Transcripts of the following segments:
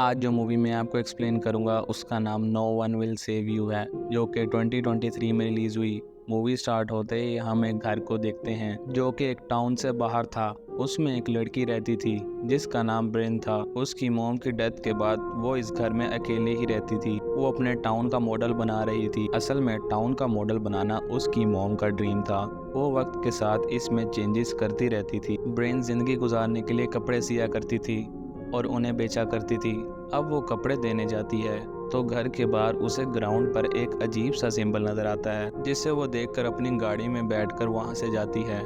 आज जो मूवी मैं आपको एक्सप्लेन करूंगा उसका नाम no one will save you है, जो कि 2023 में रिलीज हुई। मूवी स्टार्ट होते ही हम एक घर को देखते हैं जो कि एक टाउन से बाहर था। उसमें एक लड़की रहती थी जिसका नाम ब्रेन था। उसकी मॉम की डेथ के बाद वो इस घर में अकेले ही रहती थी। वो अपने टाउन का मॉडल बना रही थी। असल में टाउन का मॉडल बनाना उसकी मॉम का ड्रीम था। वो वक्त के साथ इसमें चेंजेस करती रहती थी। ब्रेन जिंदगी गुजारने के लिए कपड़े सिया करती थी और उन्हें बेचा करती थी। अब वो कपड़े देने जाती है तो घर के बाहर उसे ग्राउंड पर एक अजीब सा सिंबल नजर आता है, जिसे वो देखकर अपनी गाड़ी में बैठकर वहां से जाती है।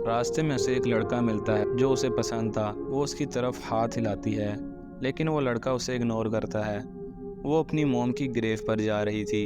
रास्ते में उसे एक लड़का मिलता है जो उसे पसंद था। वो उसकी तरफ हाथ हिलाती है लेकिन वो लड़का उसे इग्नोर करता है। वो अपनी मोम की ग्रेव पर जा रही थी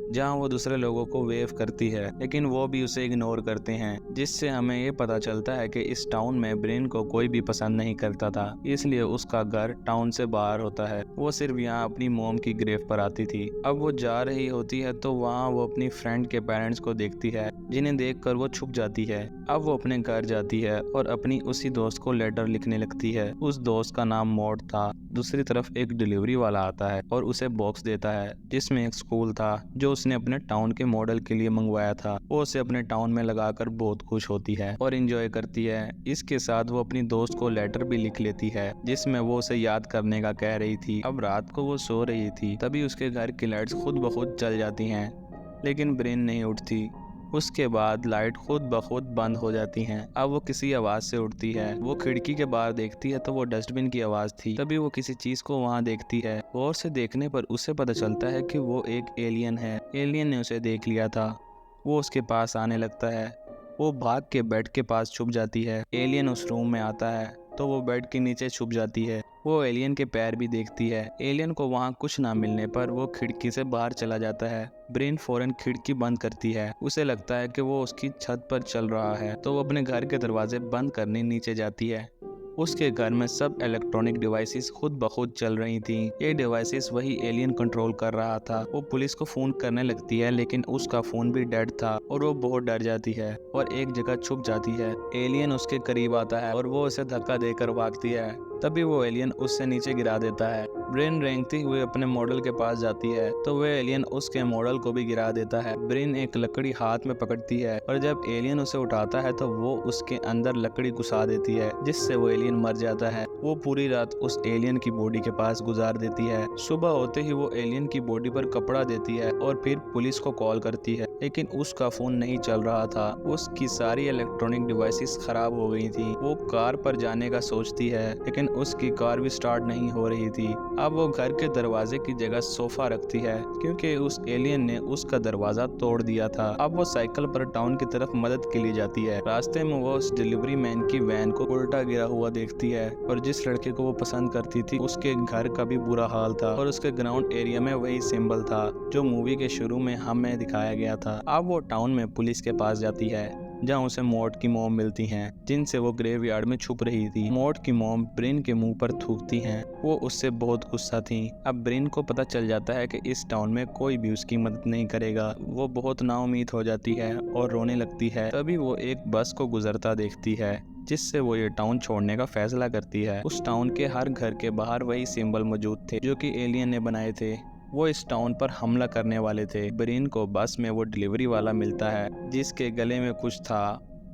जहां वो दूसरे लोगों को वेव करती है, लेकिन वो भी उसे इग्नोर करते हैं, जिससे हमें ये पता चलता है कि इस टाउन में ब्रेन को कोई भी पसंद नहीं करता था, इसलिए उसका घर टाउन से बाहर होता है। वो सिर्फ यहाँ अपनी मोम की ग्रेव पर आती थी। अब वो जा रही होती है तो वहाँ वो अपनी फ्रेंड के पेरेंट्स को देखती है, जिन्हें देखकर वो छुप जाती है। अब वो अपने घर जाती है और अपनी उसी दोस्त को लेटर लिखने लगती है। उस दोस्त का नाम मॉड था। दूसरी तरफ एक डिलीवरी वाला आता है और उसे बॉक्स देता है जिसमें एक स्कूल था जो उसने अपने टाउन के मॉडल के लिए मंगवाया था। वो उसे अपने टाउन में लगाकर बहुत खुश होती है और एंजॉय करती है। इसके साथ वो अपनी दोस्त को लेटर भी लिख लेती है जिसमें वो उसे याद करने का कह रही थी। अब रात को वो सो रही थी, तभी उसके घर की लाइट्स खुद ब खुद चल जाती हैं, लेकिन ब्रेन नहीं उठती। उसके बाद लाइट खुद ब खुद बंद हो जाती हैं। अब वो किसी आवाज से उठती है। वो खिड़की के बाहर देखती है तो वो डस्टबिन की आवाज थी। तभी वो किसी चीज को वहां देखती है। गौर से देखने पर उसे पता चलता है कि वो एक एलियन है। एलियन ने उसे देख लिया था। वो उसके पास आने लगता है। वो भाग के बेड के पास छुप जाती है। एलियन उस रूम में आता है तो वो बेड के नीचे छुप जाती है। वो एलियन के पैर भी देखती है। एलियन को वहाँ कुछ ना मिलने पर वो खिड़की से बाहर चला जाता है। ब्रेन फौरन खिड़की बंद करती है। उसे लगता है कि वो उसकी छत पर चल रहा है तो वो अपने घर के दरवाजे बंद करने नीचे जाती है। उसके घर में सब इलेक्ट्रॉनिक डिवाइसेस खुद ब खुद चल रही थीं। ये डिवाइसेस वही एलियन कंट्रोल कर रहा था। वो पुलिस को फोन करने लगती है लेकिन उसका फोन भी डेड था और वो बहुत डर जाती है और एक जगह छुप जाती है। एलियन उसके करीब आता है और वो उसे धक्का देकर भागती है। तभी वो एलियन उससे नीचे गिरा देता है। ब्रेन रेंगती हुई अपने मॉडल के पास जाती है तो वह एलियन उसके मॉडल को भी गिरा देता है। ब्रेन एक लकड़ी हाथ में पकड़ती है और जब एलियन उसे उठाता है तो वो उसके अंदर लकड़ी घुसा देती है, जिससे वो एलियन मर जाता है। वो पूरी रात उस एलियन की बॉडी के पास गुजार देती है। सुबह होते ही वो एलियन की बॉडी पर कपड़ा देती है और फिर पुलिस को कॉल करती है, लेकिन उसका फोन नहीं चल रहा था। उसकी सारी इलेक्ट्रॉनिक डिवाइसेस खराब हो गई थी। वो कार पर जाने का सोचती है लेकिन उसकी कार भी स्टार्ट नहीं हो रही थी। अब वो घर के दरवाजे की जगह सोफा रखती है क्योंकि उस एलियन ने उसका दरवाजा तोड़ दिया था। अब वो साइकिल पर टाउन की तरफ मदद के लिए जाती है। रास्ते में वो उस डिलीवरी मैन की वैन को उल्टा गिरा हुआ देखती है और जिस लड़के को वो पसंद करती थी उसके घर का भी बुरा हाल था और उसके ग्राउंड एरिया में वही सिंबल था जो मूवी के शुरू में हमें दिखाया गया था। अब वो टाउन में पुलिस के पास जाती है जहाँ उसे मॉड की मॉम मिलती हैं, जिनसे वो ग्रेवयार्ड में छुप रही थी। मॉड की मॉम ब्रेन के मुंह पर थूकती हैं। वो उससे बहुत गुस्सा थी। अब ब्रेन को पता चल जाता है कि इस टाउन में कोई भी उसकी मदद नहीं करेगा। वो बहुत नाउम्मीद हो जाती है और रोने लगती है। तभी वो एक बस को गुजरता देखती है जिससे वो ये टाउन छोड़ने का फैसला करती है। उस टाउन के हर घर के बाहर वही सिंबल मौजूद थे जो कि एलियन ने बनाए थे। वो इस टाउन पर हमला करने वाले थे। ब्रेन को बस में वो डिलीवरी वाला मिलता है जिसके गले में कुछ था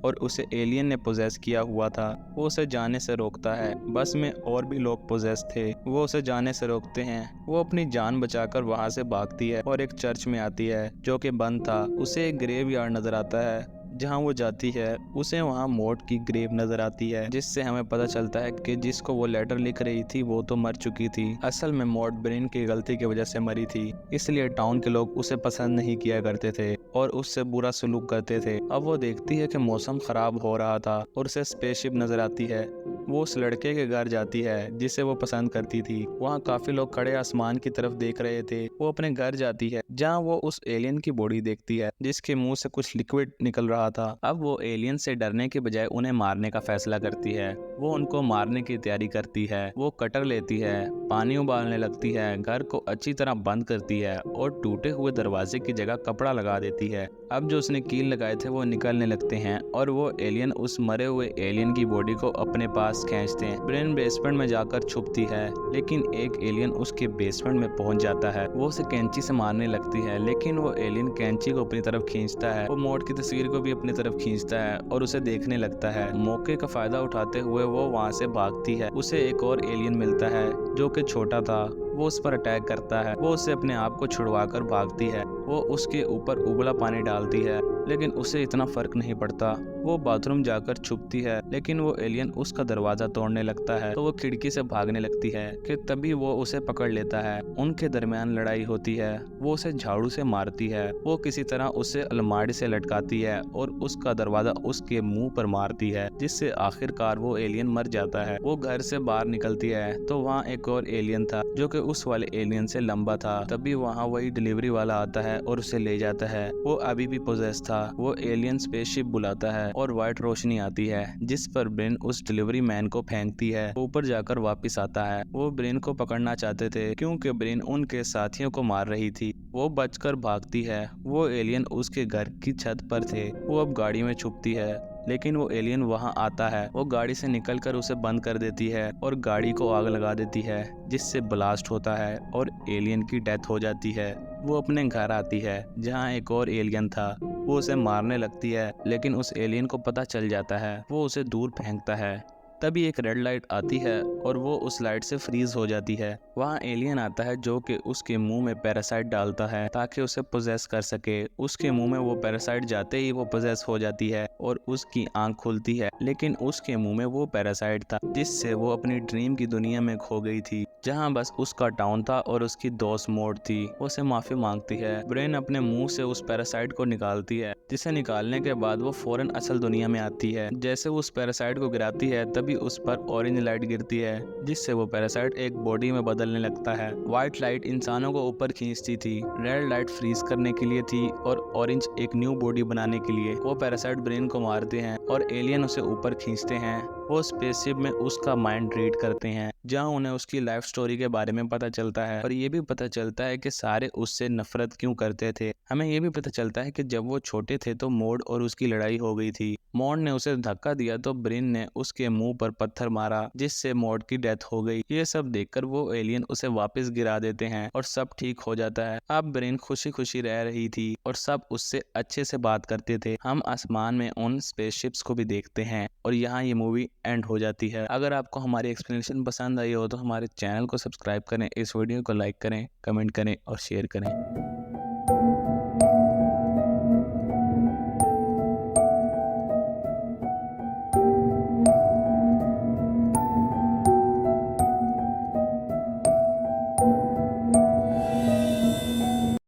और उसे एलियन ने पोजेस किया हुआ था। वो उसे जाने से रोकता है। बस में और भी लोग पोजेस थे। वो उसे जाने से रोकते हैं। वो अपनी जान बचाकर वहां से भागती है और एक चर्च में आती है जो कि बंद था। उसे एक ग्रेवयार्ड नजर आता है जहां वो जाती है। उसे वहां मॉड की ग्रेव नजर आती है, जिससे हमें पता चलता है कि जिसको वो लेटर लिख रही थी वो तो मर चुकी थी। असल में मॉड ब्रेन की गलती की वजह से मरी थी, इसलिए टाउन के लोग उसे पसंद नहीं किया करते थे और उससे बुरा सलूक करते थे। अब वो देखती है कि मौसम खराब हो रहा था और उसे स्पेसशिप नजर आती है। वो उस लड़के के घर जाती है जिसे वो पसंद करती थी। वहाँ काफी लोग खड़े आसमान की तरफ देख रहे थे। वो अपने घर जाती है जहाँ वो उस एलियन की बॉडी देखती है जिसके मुंह से कुछ लिक्विड निकल रहा रहा था। अब वो एलियन से डरने के बजाय उन्हें मारने का फैसला करती है। वो उनको मारने की तैयारी करती है। वो कटर लेती है, पानी उबालने लगती है, घर को अच्छी तरह बंद करती है और टूटे हुए दरवाजे की जगह कपड़ा लगा देती है। अब जो उसने कील लगाए थे वो निकलने लगते हैं और वो एलियन उस मरे हुए एलियन की बॉडी को अपने पास खींचते हैं। ब्रेन बेसमेंट में जाकर छुपती है, लेकिन एक एलियन उसके बेसमेंट में पहुंच जाता है। वो उसे कैंची से मारने लगती है, लेकिन वो एलियन कैंची को अपनी तरफ खींचता है। वो मॉड की तस्वीर को भी अपनी तरफ खींचता है और उसे देखने लगता है। मौके का फायदा उठाते हुए वो वहाँ से भागती है। उसे एक और एलियन मिलता है जो कि छोटा था। वो उस पर अटैक करता है। वो उसे अपने आप को छुड़वाकर भागती है। वो उसके ऊपर उबला पानी डालती है, लेकिन उसे इतना फर्क नहीं पड़ता। वो बाथरूम जाकर छुपती है, लेकिन वो एलियन उसका दरवाजा तोड़ने लगता है। तो वो खिड़की से भागने लगती है कि तभी वो उसे पकड़ लेता है। उनके दरमियान लड़ाई होती है। वो उसे झाड़ू से मारती है। वो किसी तरह उसे अलमारी से लटकाती है और उसका दरवाजा उसके मुंह पर मारती है, जिससे आखिरकार वो एलियन मर जाता है। वो घर से बाहर निकलती है तो वहाँ एक और एलियन था जो कि उस वाले एलियन से लंबा था। तभी वहाँ वही डिलीवरी वाला आता है और उसे ले जाता है। वो अभी भी पोजेस था। वो एलियन स्पेसशिप बुलाता है और व्हाइट रोशनी आती है, जिस पर ब्रेन उस डिलीवरी मैन को फेंकती है। ऊपर जाकर वापस आता है। वो ब्रेन को पकड़ना चाहते थे क्योंकि ब्रेन उनके साथियों को मार रही थी। वो बचकर भागती है। वो एलियन उसके घर की छत पर थे। वो अब गाड़ी में छुपती है, लेकिन वो एलियन वहां आता है। वो गाड़ी से निकलकर उसे बंद कर देती है और गाड़ी को आग लगा देती है, जिससे ब्लास्ट होता है और एलियन की डेथ हो जाती है। वो अपने घर आती है जहां एक और एलियन था। वो उसे मारने लगती है, लेकिन उस एलियन को पता चल जाता है। वो उसे दूर फेंकता है। तभी एक रेड लाइट आती है और वो उस लाइट से फ्रीज हो जाती है। वहाँ एलियन आता है जो कि उसके मुंह में पैरासाइट डालता है ताकि उसे पोजेस कर सके। उसके मुंह में वो पैरासाइट जाते ही वो पोजेस हो जाती है और उसकी आंख खुलती है, लेकिन उसके मुंह में वो पैरासाइट था, जिससे वो अपनी ड्रीम की दुनिया में खो गई थी, जहाँ बस उसका टाउन था और उसकी दोस्त मोड थी। वो उसे माफी मांगती है। ब्रेन अपने मुंह से उस पैरासाइट को निकालती है, जिसे निकालने के बाद वो फौरन असल दुनिया में आती है। जैसे वो उस पैरासाइट को गिराती है, तभी उस पर ऑरेंज लाइट गिरती है, जिससे वो पैरासाइट एक बॉडी में बदलने लगता है। व्हाइट लाइट इंसानों को ऊपर खींचती थी, रेड लाइट फ्रीज करने के लिए थी और ऑरेंज एक न्यू बॉडी बनाने के लिए। वो पैरासाइट ब्रेन को मारते हैं और एलियन उसे ऊपर खींचते हैं। वो स्पेसशिप में उसका माइंड रीड करते हैं, जहां उन्हें उसकी लाइफ स्टोरी के बारे में पता चलता है और ये भी पता चलता है कि सारे उससे नफरत क्यों करते थे। हमें ये भी पता चलता है कि जब वो छोटे थे तो मोड और उसकी लड़ाई हो गई थी। मोड ने उसे धक्का दिया तो ब्रेन ने उसके मुंह पर पत्थर मारा, जिससे मोड की डेथ हो गई। ये सब देखकर वो एलियन उसे वापस गिरा देते हैं और सब ठीक हो जाता है। अब ब्रेन खुशी खुशी रह रही थी और सब उससे अच्छे से बात करते थे। हम आसमान में उन स्पेसशिप्स को भी देखते हैं और यहाँ ये मूवी एंड हो जाती है। अगर आपको हमारी एक्सप्लेनेशन पसंद आई हो तो हमारे चैनल को सब्सक्राइब करें, इस वीडियो को लाइक करें, कमेंट करें और शेयर करें।